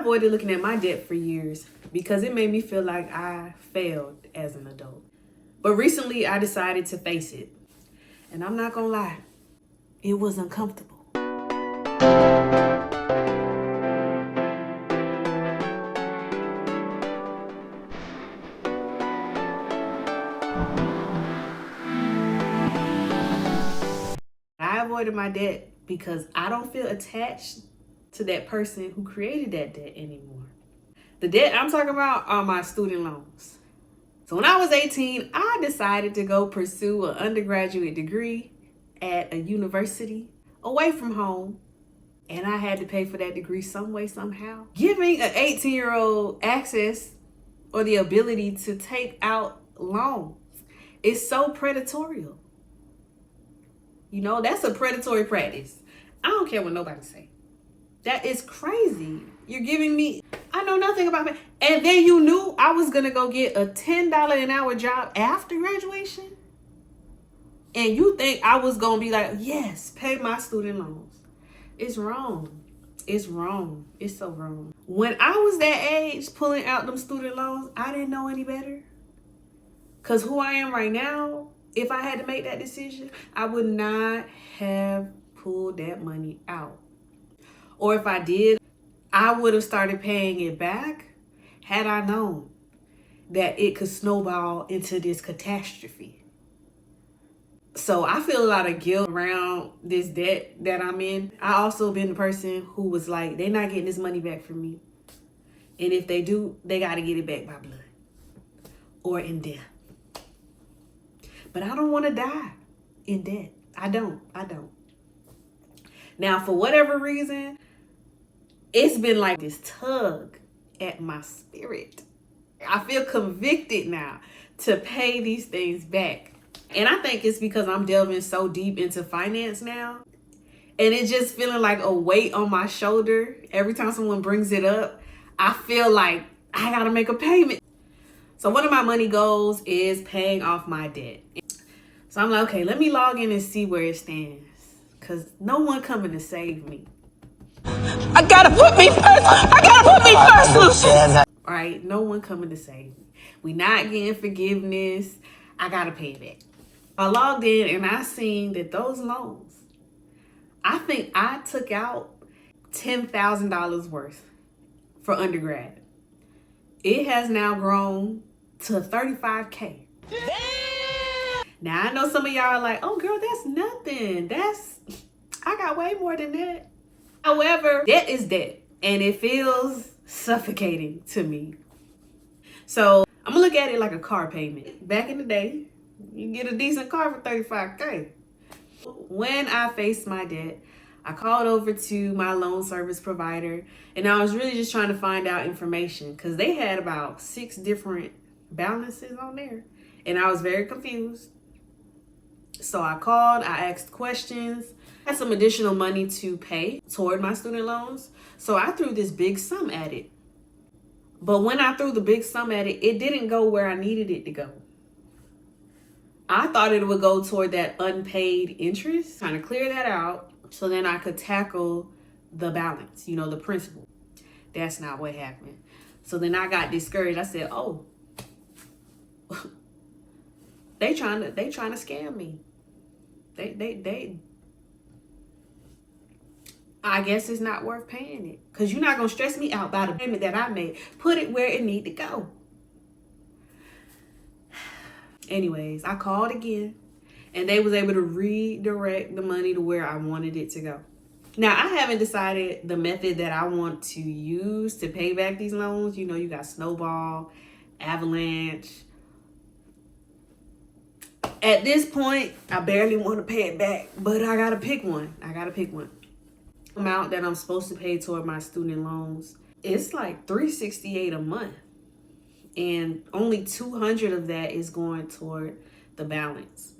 avoided looking at my debt for years because it made me feel like I failed as an adult. But recently I decided to face it. And I'm not gonna lie, it was uncomfortable. I avoided my debt because I don't feel attached to that person who created that debt anymore. The debt I'm talking about are my student loans. So when I was 18, I decided to go pursue an undergraduate degree at a university away from home. And I had to pay for that degree some way, somehow. Giving an 18-year-old access or the ability to take out loans is so predatory. You know, that's a predatory practice. I don't care what nobody say. That is crazy. You're giving me, I know nothing about it. And then you knew I was gonna go get a $10 an hour job after graduation? And you think I was gonna be like, yes, pay my student loans. It's wrong. It's wrong. It's so wrong. When I was that age, pulling out them student loans, I didn't know any better. Because who I am right now, if I had to make that decision, I would not have pulled that money out. Or if I did, I would have started paying it back had I known that it could snowball into this catastrophe. So I feel a lot of guilt around this debt that I'm in. I also been the person who was like, they're not getting this money back from me. And if they do, they got to get it back by blood or in death. But I don't want to die in debt. I don't. Now, for whatever reason, it's been like this tug at my spirit. I feel convicted now to pay these things back. And I think it's because I'm delving so deep into finance now. And it's just feeling like a weight on my shoulder. Every time someone brings it up, I feel like I gotta make a payment. So one of my money goals is paying off my debt. So I'm like, okay, let me log in and see where it stands. Because no one coming to save me. I gotta put me first, Lucian. All right, no one coming to save me. We not getting forgiveness. I gotta pay it back. I logged in and I seen that those loans, I think I took out $10,000 worth for undergrad. It has now grown to $35K. Now I know some of y'all are like, oh girl, that's nothing. I got way more than that. However, debt is debt and it feels suffocating to me. So I'm gonna look at it like a car payment. Back in the day, you can get a decent car for $35K. When I faced my debt, I called over to my loan service provider and I was really just trying to find out information because they had about 6 different balances on there and I was very confused. So I called, I asked questions, I had some additional money to pay toward my student loans. So I threw this big sum at it. But when I threw the big sum at it, it didn't go where I needed it to go. I thought it would go toward that unpaid interest, trying to clear that out so then I could tackle the balance, the principal. That's not what happened. So then I got discouraged. I said, oh, they trying to scam me. I guess it's not worth paying it because you're not going to stress me out by the payment that I made. Put it where it need to go. Anyways, I called again and they was able to redirect the money to where I wanted it to go. Now, I haven't decided the method that I want to use to pay back these loans. You got snowball, avalanche. At this point, I barely want to pay it back, but I got to pick one. Amount that I'm supposed to pay toward my student loans, it's like $368 a month. And only $200 of that is going toward the balance.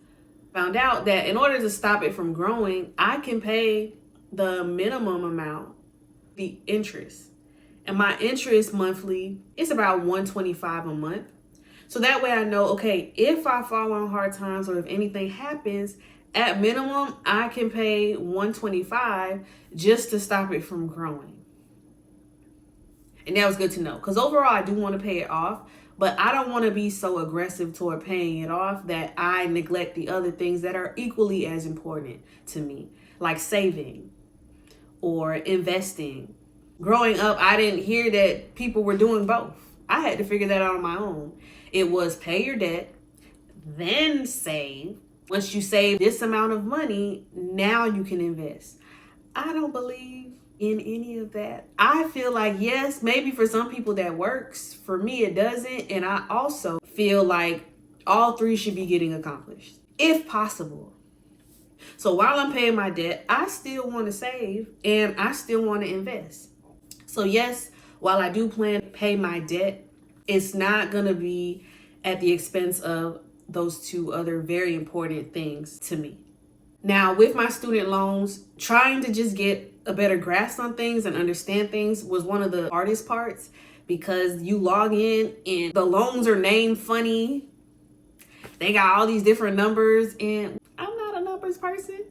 Found out that in order to stop it from growing, I can pay the minimum amount, the interest. And my interest monthly is about $125 a month. So that way I know, okay, if I fall on hard times or if anything happens, at minimum, I can pay $125 just to stop it from growing. And that was good to know, because overall I do want to pay it off, but I don't want to be so aggressive toward paying it off that I neglect the other things that are equally as important to me, like saving or investing. Growing up, I didn't hear that people were doing both. I had to figure that out on my own. It was pay your debt, then save. Once you save this amount of money, now you can invest. I don't believe in any of that. I feel like, yes, maybe for some people that works. For me, it doesn't. And I also feel like all three should be getting accomplished, if possible. So while I'm paying my debt, I still want to save and I still want to invest. So yes, while I do plan to pay my debt, it's not going to be at the expense of those two other very important things to me. Now, with my student loans, trying to just get a better grasp on things and understand things was one of the hardest parts, because you log in and the loans are named funny. They got all these different numbers and I'm not a numbers person.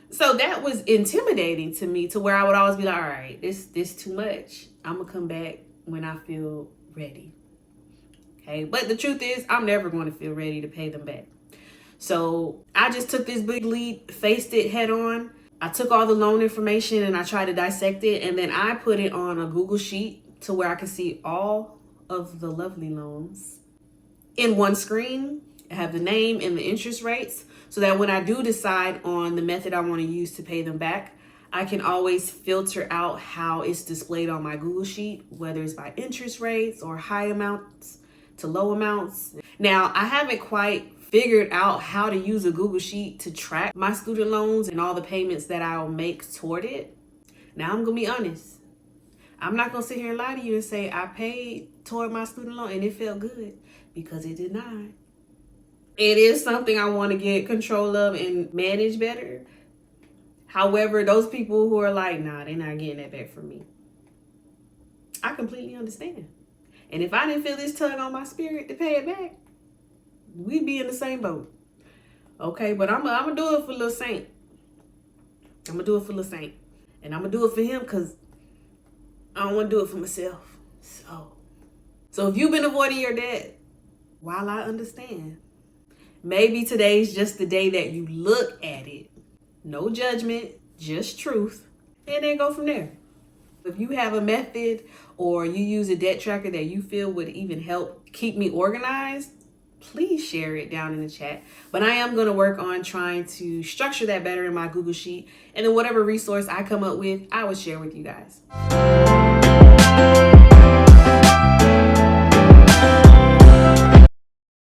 So that was intimidating to me, to where I would always be like, all right, this too much. I'm gonna come back when I feel ready. Okay, but the truth is I'm never going to feel ready to pay them back. So I just took this big leap, faced it head on. I took all the loan information and I tried to dissect it, and then I put it on a Google Sheet to where I could see all of the lovely loans in one screen. I have the name and the interest rates, so that when I do decide on the method I want to use to pay them back, I can always filter out how it's displayed on my Google Sheet, whether it's by interest rates or high amounts to low amounts. Now, I haven't quite figured out how to use a Google Sheet to track my student loans and all the payments that I'll make toward it. Now, I'm gonna be honest. I'm not gonna sit here and lie to you and say I paid toward my student loan and it felt good, because it did not. It is something I want to get control of and manage better. However, those people who are like, nah, they're not getting that back from me, I completely understand. And if I didn't feel this tug on my spirit to pay it back, we'd be in the same boat. Okay, but I'm gonna do it for Lil Saint. I'm gonna do it for Lil Saint. And I'm gonna do it for him because I don't want to do it for myself. So if you've been avoiding your debt, while I understand, maybe today's just the day that you look at it. No judgment, just truth. And then go from there. If you have a method or you use a debt tracker that you feel would even help keep me organized, please share it down in the chat. But I am going to work on trying to structure that better in my Google Sheet. And then whatever resource I come up with, I will share with you guys.